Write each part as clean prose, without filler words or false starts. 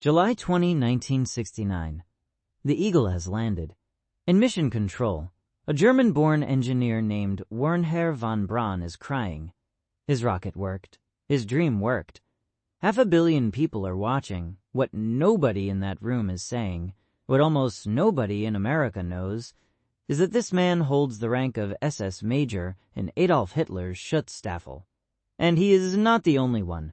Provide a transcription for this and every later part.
July 20, 1969. The Eagle has landed. In mission control, a German-born engineer named Wernher von Braun is crying. His rocket worked. His dream worked. 500 million people are watching. What nobody in that room is saying, what almost nobody in America knows, is that this man holds the rank of SS Major in Adolf Hitler's Schutzstaffel. And he is not the only one.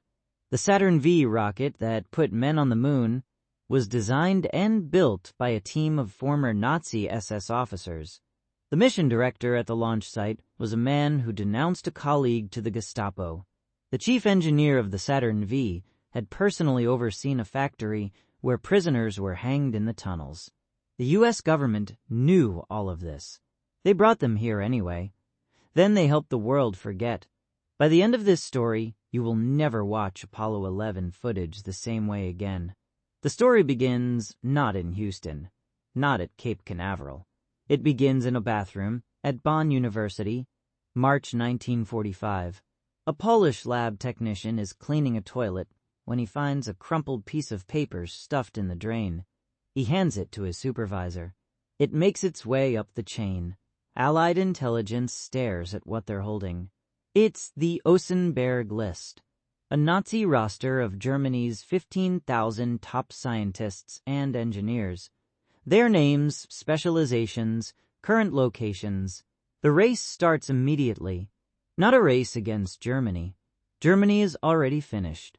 The Saturn V rocket that put men on the moon was designed and built by a team of former Nazi SS officers. The mission director at the launch site was a man who denounced a colleague to the Gestapo. The chief engineer of the Saturn V had personally overseen a factory where prisoners were hanged in the tunnels. The U.S. government knew all of this. They brought them here anyway. Then they helped the world forget. By the end of this story, you will never watch Apollo 11 footage the same way again. The story begins not in Houston, not at Cape Canaveral. It begins in a bathroom at Bonn University, March 1945. A Polish lab technician is cleaning a toilet when he finds a crumpled piece of paper stuffed in the drain. He hands it to his supervisor. It makes its way up the chain. Allied intelligence stares at what they're holding. It's the Osenberg list, a Nazi roster of Germany's 15,000 top scientists and engineers. Their names, specializations, current locations. The race starts immediately. Not a race against Germany. Germany is already finished.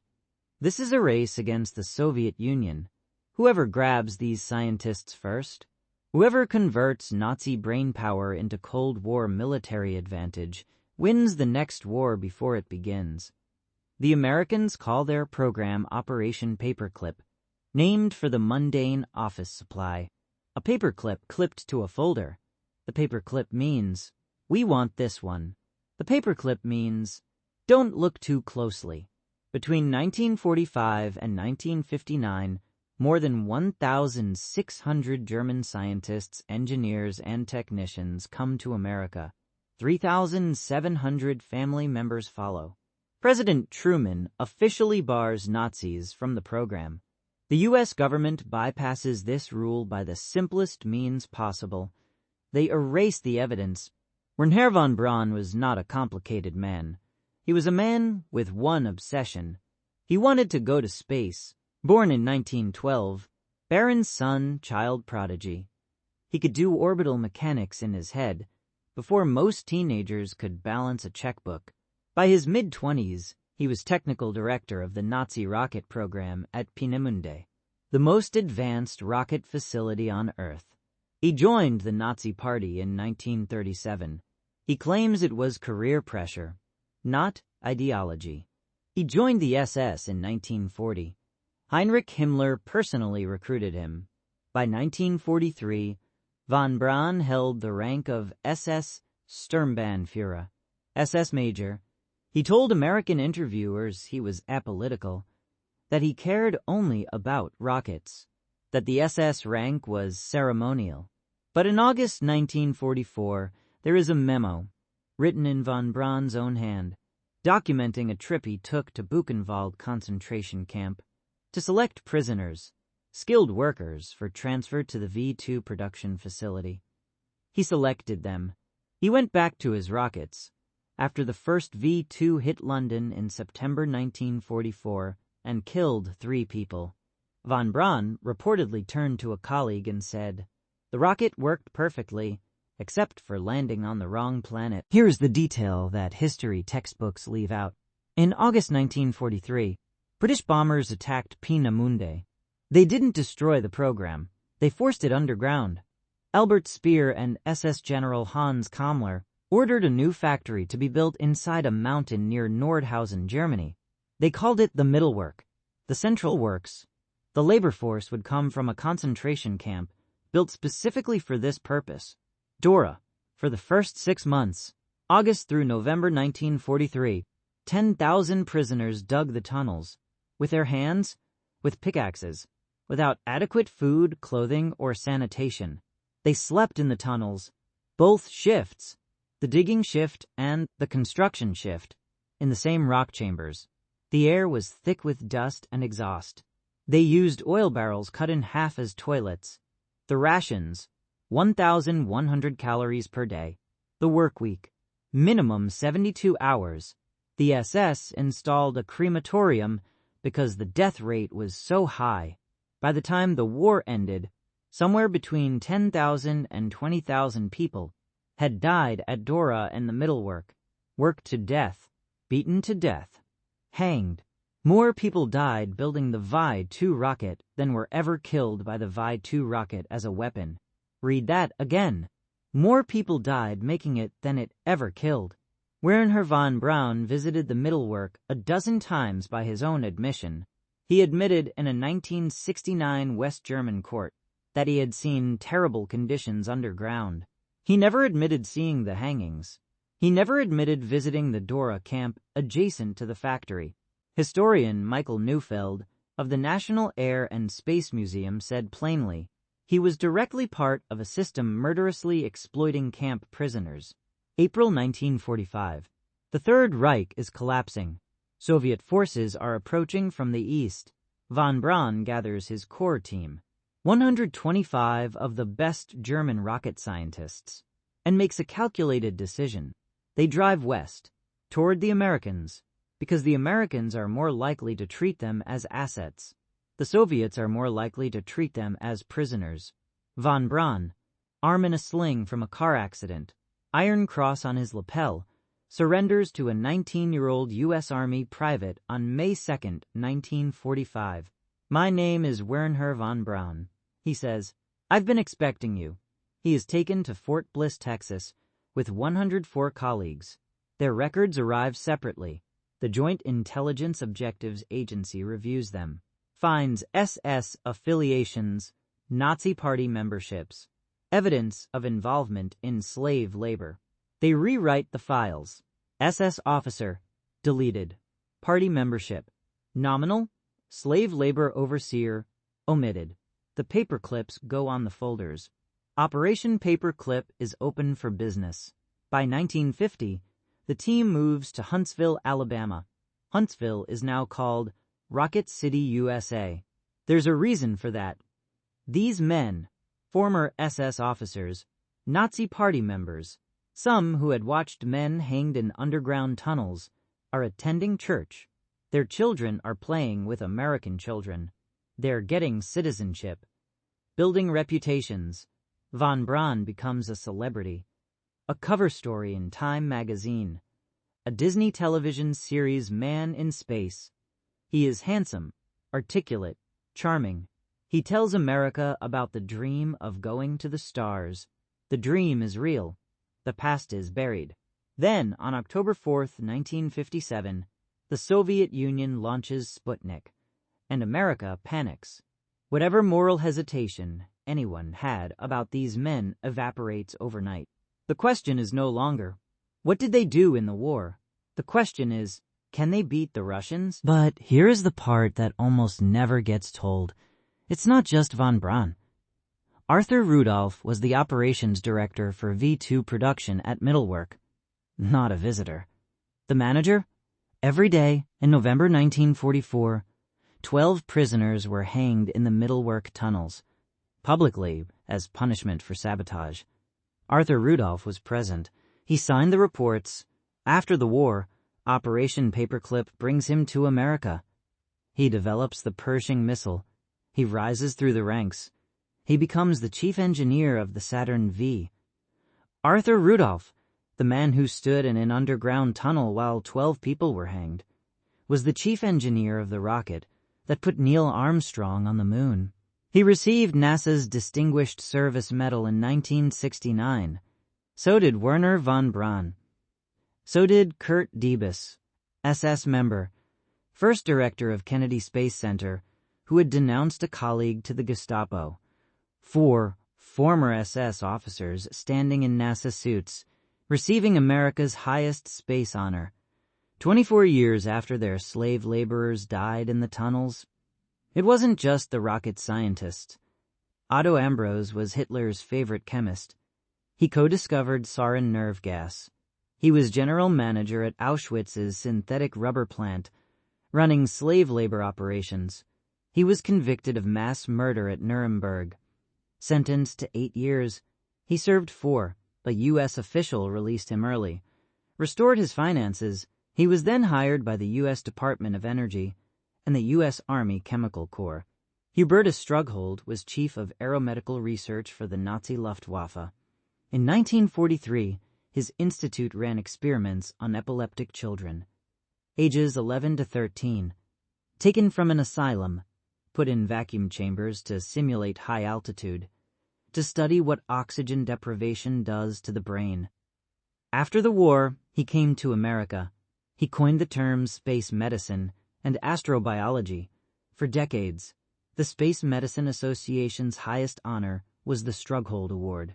This is a race against the Soviet Union. Whoever grabs these scientists first, whoever converts Nazi brainpower into Cold War military advantage, wins the next war before it begins. The Americans call their program Operation Paperclip, named for the mundane office supply. A paperclip clipped to a folder. The paperclip means, we want this one. The paperclip means, don't look too closely. Between 1945 and 1959, more than 1,600 German scientists, engineers, and technicians come to America. 3,700 family members follow. President Truman officially bars Nazis from the program. The U.S. government bypasses this rule by the simplest means possible. They erase the evidence. Wernher von Braun was not a complicated man. He was a man with one obsession. He wanted to go to space. Born in 1912, Baron's son, child prodigy. He could do orbital mechanics in his head before most teenagers could balance a checkbook. By his mid-20s, he was technical director of the Nazi rocket program at Peenemünde, the most advanced rocket facility on Earth. He joined the Nazi Party in 1937. He claims it was career pressure, not ideology. He joined the SS in 1940. Heinrich Himmler personally recruited him. By 1943, von Braun held the rank of SS Sturmbannführer, SS Major. He told American interviewers he was apolitical, that he cared only about rockets, that the SS rank was ceremonial. But in August 1944, there is a memo, written in von Braun's own hand, documenting a trip he took to Buchenwald concentration camp to select prisoners, skilled workers for transfer to the V-2 production facility. He selected them. He went back to his rockets. After the first V-2 hit London in September 1944 and killed 3 people, von Braun reportedly turned to a colleague and said, "The rocket worked perfectly, except for landing on the wrong planet." Here's the detail that history textbooks leave out. In August 1943, British bombers attacked Peenemünde. They didn't destroy the program. They forced it underground. Albert Speer and SS General Hans Kammler ordered a new factory to be built inside a mountain near Nordhausen, Germany. They called it the Middle Work, the Central Works. The labor force would come from a concentration camp built specifically for this purpose. Dora, for the first 6 months, August through November 1943, 10,000 prisoners dug the tunnels, with their hands, with pickaxes, without adequate food, clothing, or sanitation. They slept in the tunnels, both shifts, the digging shift and the construction shift, in the same rock chambers. The air was thick with dust and exhaust. They used oil barrels cut in half as toilets. The rations, 1,100 calories per day. The work week, minimum 72 hours. The SS installed a crematorium because the death rate was so high. By the time the war ended, somewhere between 10,000 and 20,000 people had died at Dora and the middle work, worked to death, beaten to death, hanged. More people died building the WWII rocket than were ever killed by the WWII rocket as a weapon. Read that again. More people died making it than it ever killed. Wernher von Braun visited the middle work a dozen times by his own admission. He admitted in a 1969 West German court that he had seen terrible conditions underground. He never admitted seeing the hangings. He never admitted visiting the Dora camp adjacent to the factory. Historian Michael Neufeld of the National Air and Space Museum said plainly, he was directly part of a system murderously exploiting camp prisoners. April 1945. The Third Reich is collapsing. Soviet forces are approaching from the east. Von Braun gathers his core team, 125 of the best German rocket scientists, and makes a calculated decision. They drive west, toward the Americans, because the Americans are more likely to treat them as assets. The Soviets are more likely to treat them as prisoners. Von Braun, arm in a sling from a car accident, Iron Cross on his lapel, surrenders to a 19-year-old U.S. Army private on May 2, 1945. My name is Wernher von Braun. He says, I've been expecting you. He is taken to Fort Bliss, Texas, with 104 colleagues. Their records arrive separately. The Joint Intelligence Objectives Agency reviews them, finds SS affiliations, Nazi Party memberships, evidence of involvement in slave labor. They rewrite the files. SS officer, deleted. Party membership, nominal. Slave labor overseer, omitted. The paperclips go on the folders. Operation Paperclip is open for business. By 1950, the team moves to Huntsville, Alabama. Huntsville is now called Rocket City, USA. There's a reason for that. These men, former SS officers, Nazi Party members, some who had watched men hanged in underground tunnels, are attending church. Their children are playing with American children. They're getting citizenship, building reputations. Von Braun becomes a celebrity. A cover story in Time magazine. A Disney television series Man in Space. He is handsome, articulate, charming. He tells America about the dream of going to the stars. The dream is real. The past is buried. Then, on October 4th, 1957, the Soviet Union launches Sputnik, and America panics. Whatever moral hesitation anyone had about these men evaporates overnight. The question is no longer, what did they do in the war? The question is, can they beat the Russians? But here is the part that almost never gets told. It's not just von Braun. Arthur Rudolph was the operations director for V2 production at Middlework, not a visitor. The manager? Every day, in November 1944, 12 prisoners were hanged in the Middlework tunnels, publicly as punishment for sabotage. Arthur Rudolph was present. He signed the reports. After the war, Operation Paperclip brings him to America. He develops the Pershing missile. He rises through the ranks. He becomes the chief engineer of the Saturn V. Arthur Rudolph, the man who stood in an underground tunnel while 12 people were hanged, was the chief engineer of the rocket that put Neil Armstrong on the moon. He received NASA's Distinguished Service Medal in 1969. So did Wernher von Braun. So did Kurt Diebus, SS member, first director of Kennedy Space Center, who had denounced a colleague to the Gestapo. 4 former SS officers standing in NASA suits, receiving America's highest space honor. 24 years after their slave laborers died in the tunnels. It wasn't just the rocket scientists. Otto Ambros was Hitler's favorite chemist. He co-discovered sarin nerve gas. He was general manager at Auschwitz's synthetic rubber plant, running slave labor operations. He was convicted of mass murder at Nuremberg. Sentenced to 8 years, he served 4. A U.S. official released him early. Restored his finances, he was then hired by the U.S. Department of Energy and the U.S. Army Chemical Corps. Hubertus Strughold was chief of aeromedical research for the Nazi Luftwaffe. In 1943, his institute ran experiments on epileptic children, ages 11 to 13, taken from an asylum, put in vacuum chambers to simulate high altitude, to study what oxygen deprivation does to the brain. After the war, he came to America. He coined the terms space medicine and astrobiology. For decades, the Space Medicine Association's highest honor was the Strughold Award,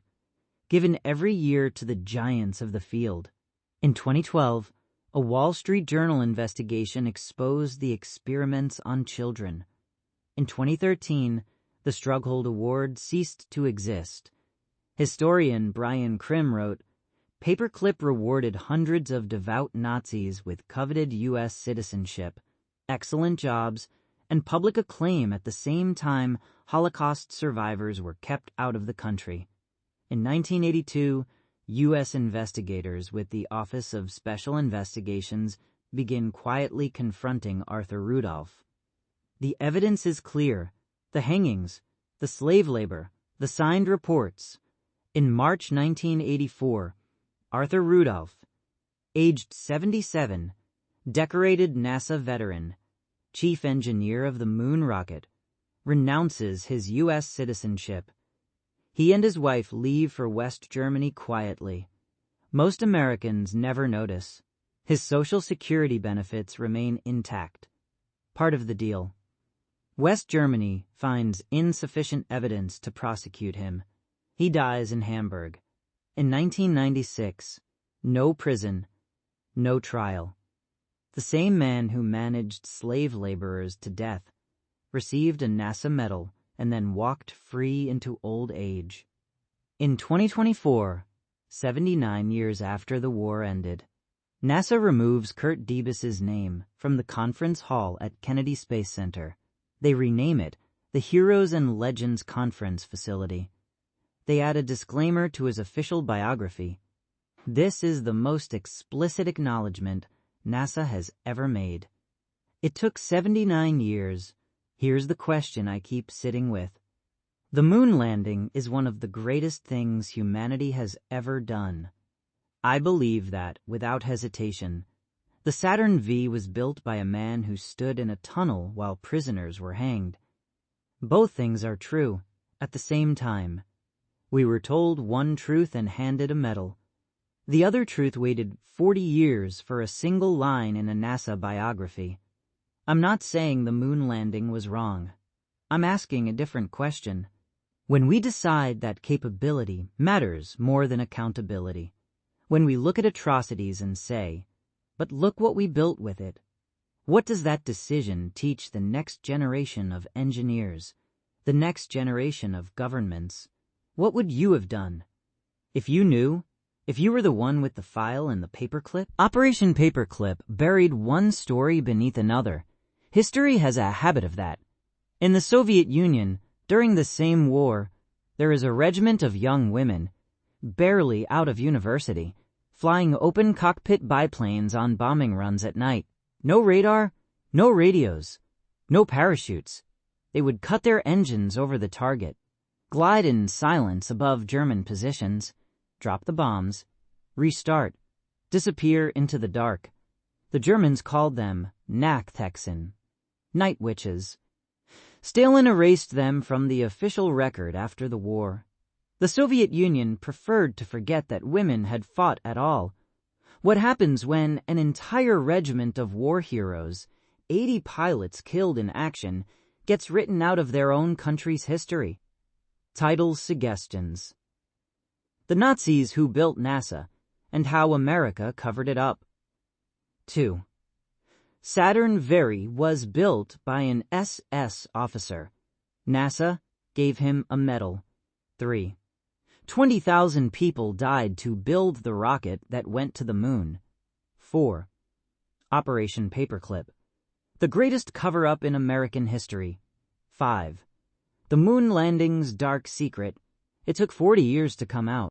given every year to the giants of the field. In 2012, a Wall Street Journal investigation exposed the experiments on children. In 2013, the Strughold Award ceased to exist. Historian Brian Krim wrote, "Paperclip rewarded hundreds of devout Nazis with coveted U.S. citizenship, excellent jobs, and public acclaim at the same time Holocaust survivors were kept out of the country." In 1982, U.S. investigators with the Office of Special Investigations begin quietly confronting Arthur Rudolph. The evidence is clear: the hangings, the slave labor, the signed reports. In March 1984, Arthur Rudolph, aged 77, decorated NASA veteran, chief engineer of the moon rocket, renounces his U.S. citizenship. He and his wife leave for West Germany quietly. Most Americans never notice. His Social Security benefits remain intact. Part of the deal. West Germany finds insufficient evidence to prosecute him. He dies in Hamburg. In 1996, no prison, no trial. The same man who managed slave laborers to death received a NASA medal and then walked free into old age. In 2024, 79 years after the war ended, NASA removes Kurt Debus's name from the conference hall at Kennedy Space Center. They rename it the Heroes and Legends Conference Facility. They add a disclaimer to his official biography. This is the most explicit acknowledgement NASA has ever made. It took 79 years. Here's the question I keep sitting with. The moon landing is one of the greatest things humanity has ever done. I believe that, without hesitation, the Saturn V was built by a man who stood in a tunnel while prisoners were hanged. Both things are true, at the same time. We were told one truth and handed a medal. The other truth waited 40 years for a single line in a NASA biography. I'm not saying the moon landing was wrong. I'm asking a different question. When we decide that capability matters more than accountability, when we look at atrocities and say, but look what we built with it, what does that decision teach the next generation of engineers, the next generation of governments? What would you have done? If you knew, if you were the one with the file and the paperclip? Operation Paperclip buried one story beneath another. History has a habit of that. In the Soviet Union, during the same war, there is a regiment of young women, barely out of university, flying open cockpit biplanes on bombing runs at night. No radar, no radios, no parachutes. They would cut their engines over the target, glide in silence above German positions, drop the bombs, restart, disappear into the dark. The Germans called them Nachthexen, night witches. Stalin erased them from the official record after the war. The Soviet Union preferred to forget that women had fought at all. What happens when an entire regiment of war heroes, 80 pilots killed in action, gets written out of their own country's history? Title suggestions. The Nazis who built NASA, and how America covered it up. 2. Saturn V was built by an SS officer. NASA gave him a medal. 3. 20,000 people died to build the rocket that went to the moon. 4. Operation Paperclip, the greatest cover-up in American history. 5. The moon landing's dark secret. It took 40 years to come out.